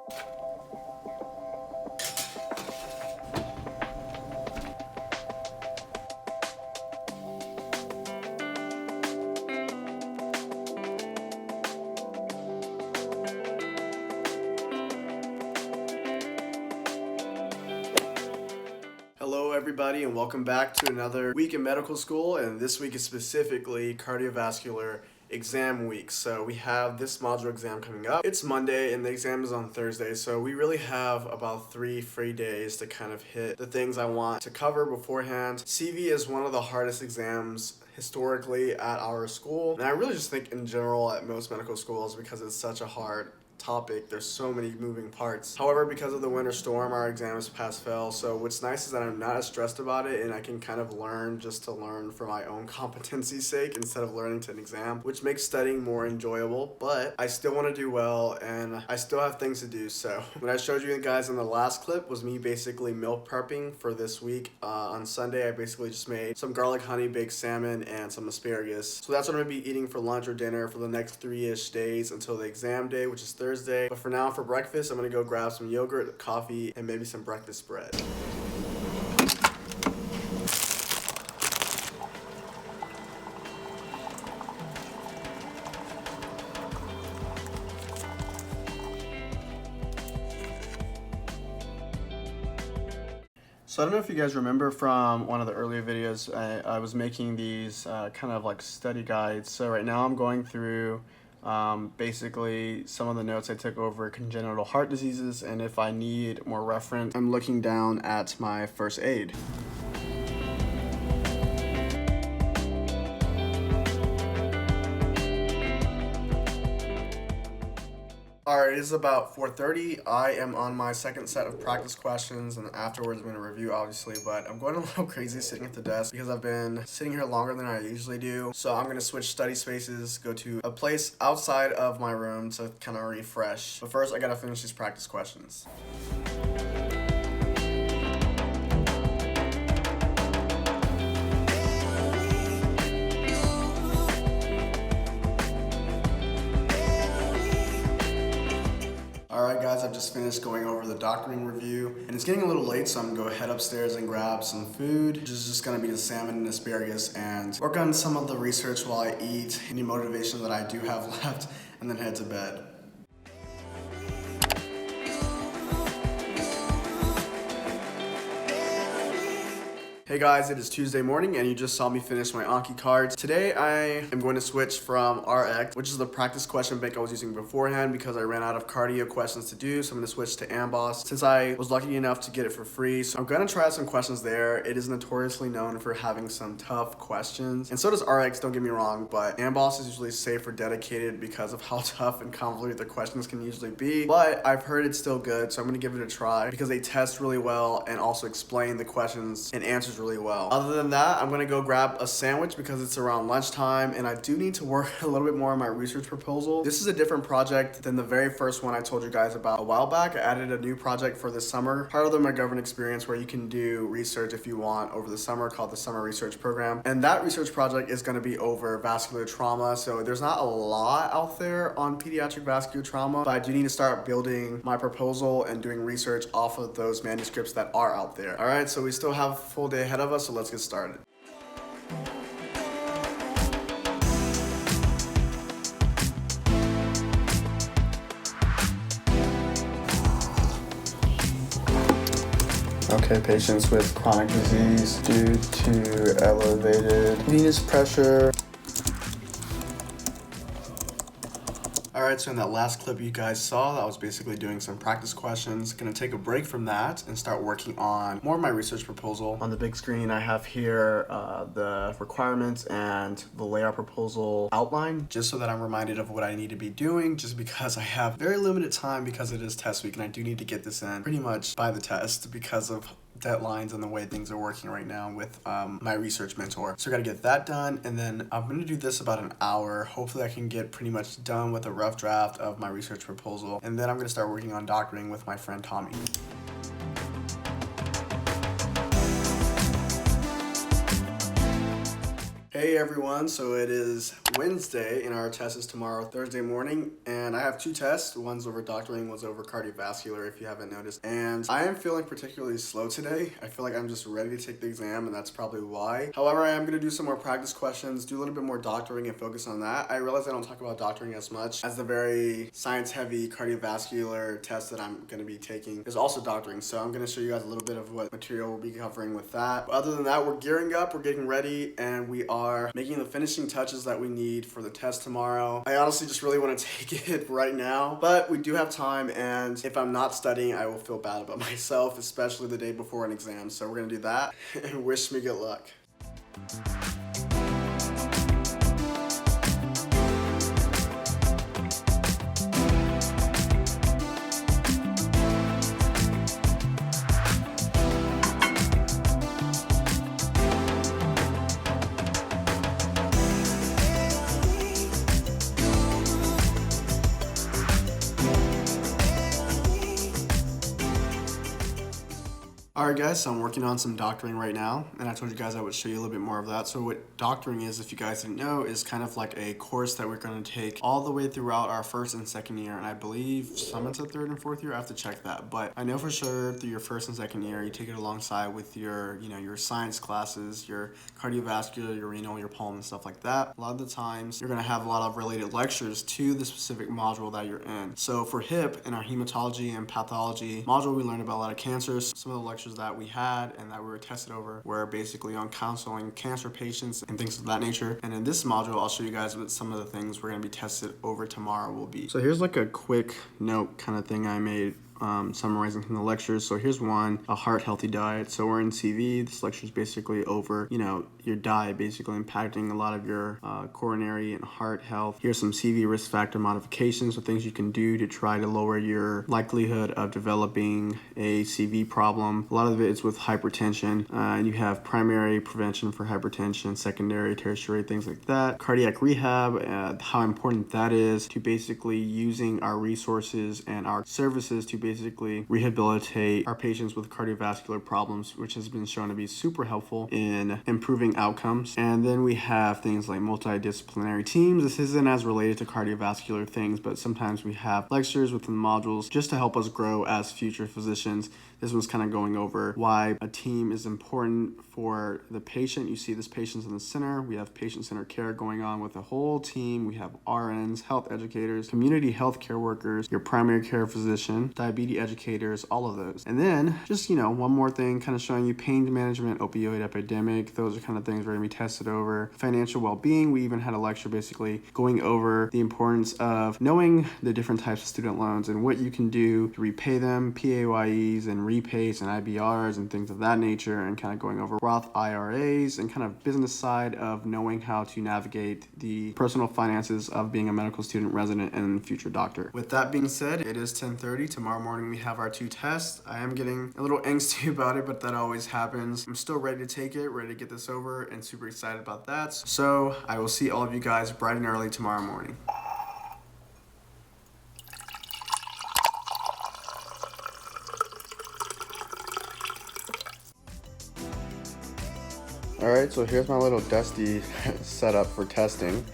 Hello everybody and welcome back to another week in medical school, and this week is specifically cardiovascular exam week. So we have this module exam coming up. It's Monday and the exam is on Thursday, so we really have about 3 free days to kind of hit the things I want to cover beforehand. CV is one of the hardest exams historically at our school, and I really just think in general at most medical schools because it's such a hard topic. There's so many moving parts. However, because of the winter storm, our exam is pass-fail. So what's nice is that I'm not as stressed about it, and I can kind of learn just to learn for my own competency's sake instead of learning to an exam, which makes studying more enjoyable. But I still want to do well, and I still have things to do. So what I showed you guys in the last clip was me basically meal prepping for this week. On Sunday, I basically just made some garlic honey baked salmon and some asparagus. So that's what I'm gonna be eating for lunch or dinner for the next 3-ish days until the exam day, which is Thursday. But for now, for breakfast, I'm gonna go grab some yogurt, coffee, and maybe some breakfast bread. So I don't know if you guys remember from one of the earlier videos, I was making these kind of like study guides. So right now I'm going through basically some of the notes I took over congenital heart diseases, and if I need more reference, I'm looking down at my first aid. Alright, it is about 4:30. I am on my second set of practice questions, and afterwards I'm going to review, obviously, but I'm going a little crazy sitting at the desk because I've been sitting here longer than I usually do. So I'm going to switch study spaces, go to a place outside of my room to kind of refresh. But first, I got to finish these practice questions. Alright guys, I've just finished going over the doctoring review, and it's getting a little late, so I'm going to go head upstairs and grab some food, which is just going to be the salmon and asparagus, and work on some of the research while I eat, any motivation that I do have left, and then head to bed. Hey guys, it is Tuesday morning and you just saw me finish my Anki cards. Today I am going to switch from RX, which is the practice question bank I was using beforehand because I ran out of cardio questions to do, so I'm going to switch to Amboss since I was lucky enough to get it for free. So I'm going to try out some questions there. It is notoriously known for having some tough questions, and so does RX, don't get me wrong, but Amboss is usually safe or dedicated because of how tough and convoluted the questions can usually be. But I've heard it's still good, so I'm going to give it a try because they test really well and also explain the questions and answers really well. Other than that, I'm gonna go grab a sandwich because it's around lunchtime, and I do need to work a little bit more on my research proposal. This is a different project than the very first one I told you guys about a while back. I added a new project for this summer, part of the McGovern experience, where you can do research if you want over the summer, called the Summer Research Program. And that research project is gonna be over vascular trauma. So there's not a lot out there on pediatric vascular trauma, but I do need to start building my proposal and doing research off of those manuscripts that are out there. All right, so we still have a full day ahead of us, so let's get started. Okay, patients with chronic disease due to elevated venous pressure. Alright, so in that last clip you guys saw, I was basically doing some practice questions. Gonna take a break from that and start working on more of my research proposal. On the big screen I have here the requirements and the layout proposal outline, just so that I'm reminded of what I need to be doing, just because I have very limited time because it is test week and I do need to get this in pretty much by the test because of deadlines and the way things are working right now with my research mentor. So I gotta get that done, and then I'm gonna do this about an hour. Hopefully I can get pretty much done with a rough draft of my research proposal, and then I'm gonna start working on doctoring with my friend Tommy. Hey everyone, so it is Wednesday and our test is tomorrow, Thursday morning, and I have two tests. One's over doctoring, one's over cardiovascular if you haven't noticed. And I am feeling particularly slow today. I feel like I'm just ready to take the exam and that's probably why. However, I am going to do some more practice questions, do a little bit more doctoring and focus on that. I realize I don't talk about doctoring as much as the very science-heavy cardiovascular test that I'm going to be taking is also doctoring. So I'm going to show you guys a little bit of what material we'll be covering with that. But other than that, we're gearing up, we're getting ready, and we are making the finishing touches that we need for the test tomorrow. I honestly just really want to take it right now, but we do have time, and if I'm not studying, I will feel bad about myself, especially the day before an exam. So we're gonna do that, and wish me good luck. Alright guys, so I'm working on some doctoring right now, and I told you guys I would show you a little bit more of that. So what doctoring is, if you guys didn't know, is kind of like a course that we're going to take all the way throughout our first and second year, and I believe some into third and fourth year. I have to check that, but I know for sure through your first and second year, you take it alongside with your, your science classes, your cardiovascular, your renal, your pulm, and stuff like that. A lot of the times, you're going to have a lot of related lectures to the specific module that you're in. So for HIP, in our hematology and pathology module, we learned about a lot of cancers. Some of the lectures that we had and that we were tested over were basically on counseling cancer patients and things of that nature. And in this module, I'll show you guys what some of the things we're going to be tested over tomorrow will be. So here's like a quick note kind of thing I made summarizing from the lectures. So here's one, a heart healthy diet. So we're in CV. This lecture is basically over, your diet basically impacting a lot of your coronary and heart health. Here's some CV risk factor modifications, so things you can do to try to lower your likelihood of developing a CV problem. A lot of it is with hypertension. You have primary prevention for hypertension, secondary, tertiary, things like that. Cardiac rehab, how important that is to basically using our resources and our services to basically rehabilitate our patients with cardiovascular problems, which has been shown to be super helpful in improving outcomes. And then we have things like multidisciplinary teams. This isn't as related to cardiovascular things, but sometimes we have lectures within modules just to help us grow as future physicians. This one's kind of going over why a team is important for the patient. You see this patient's in the center. We have patient-centered care going on with the whole team. We have RNs, health educators, community health care workers, your primary care physician, diabetes educators, all of those. And then just, one more thing kind of showing you pain management, opioid epidemic. Those are kind of things we're going to be tested over. Financial well-being. We even had a lecture basically going over the importance of knowing the different types of student loans and what you can do to repay them, PAYEs and repays and IBRs and things of that nature, and kind of going over Roth IRAs and kind of business side of knowing how to navigate the personal finances of being a medical student, resident, and future doctor. With that being said, it is 10:30. Tomorrow morning we have our two tests. I am getting a little angsty about it, but that always happens. I'm still ready to take it, ready to get this over, and super excited about that. So I will see all of you guys bright and early tomorrow morning. Alright, so here's my little dusty setup for testing.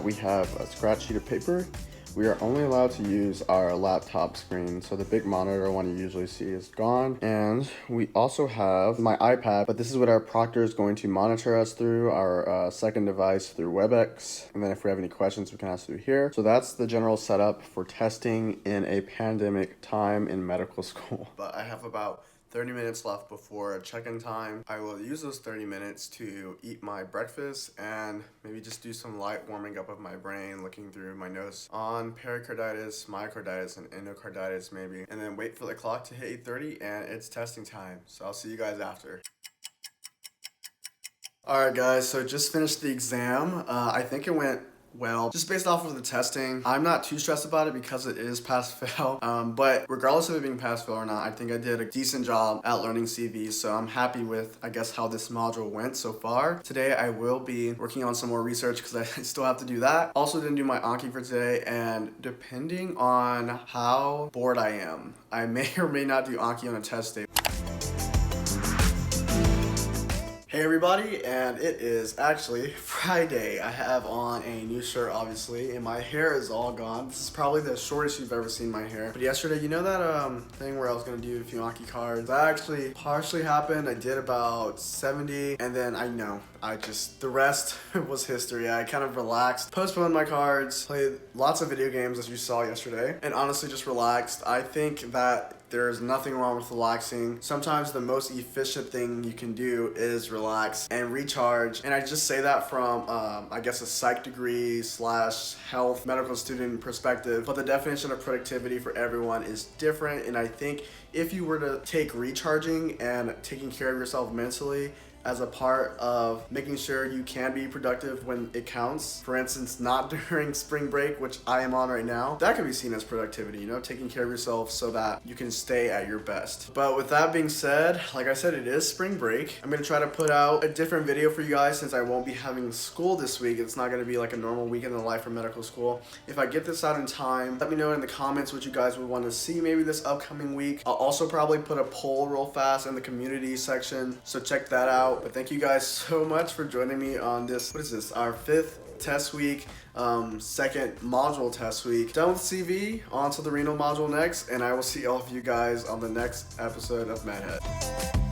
We have a scratch sheet of paper. We are only allowed to use our laptop screen, so the big monitor one you usually see is gone. And we also have my iPad, but this is what our proctor is going to monitor us through, our second device through WebEx. And then if we have any questions, we can ask through here. So that's the general setup for testing in a pandemic time in medical school. But I have about 30 minutes left before check-in time. I will use those 30 minutes to eat my breakfast and maybe just do some light warming up of my brain, looking through my notes on pericarditis, myocarditis, and endocarditis maybe, and then wait for the clock to hit 8:30 and it's testing time. So I'll see you guys after. Alright guys, so just finished the exam. I think it went well, just based off of the testing. I'm not too stressed about it because it is pass-fail, but regardless of it being pass-fail or not, I think I did a decent job at learning CV, so I'm happy with, I guess, how this module went so far. Today I will be working on some more research because I still have to do that. Also didn't do my Anki for today, and depending on how bored I am, I may or may not do Anki on a test day. Hey Hey everybody, and it is actually Friday. I have on a new shirt obviously, and my hair is all gone. This is probably the shortest you've ever seen my hair. But yesterday, you know that thing where I was gonna do a few Anki cards? That actually partially happened. I did about 70, and then the rest was history. I kind of relaxed, postponed my cards, played lots of video games as you saw yesterday, and honestly just relaxed. I think that there's nothing wrong with relaxing. Sometimes the most efficient thing you can do is relax and recharge. And I just say that from, I guess, a psych degree / health medical student perspective. But the definition of productivity for everyone is different. And I think if you were to take recharging and taking care of yourself mentally as a part of making sure you can be productive when it counts, for instance, not during spring break, which I am on right now, that could be seen as productivity, taking care of yourself so that you can stay at your best. But with that being said, like I said, it is spring break. I'm gonna try to put out a different video for you guys since I won't be having school this week. It's not gonna be like a normal weekend in the life for medical school. If I get this out in time, let me know in the comments what you guys would want to see maybe this upcoming week. I'll also probably put a poll real fast in the community section, so check that out. But thank you guys so much for joining me on this, our 5th test week, second module test week. Done with CV, on to the renal module next, and I will see all of you guys on the next episode of MedHead.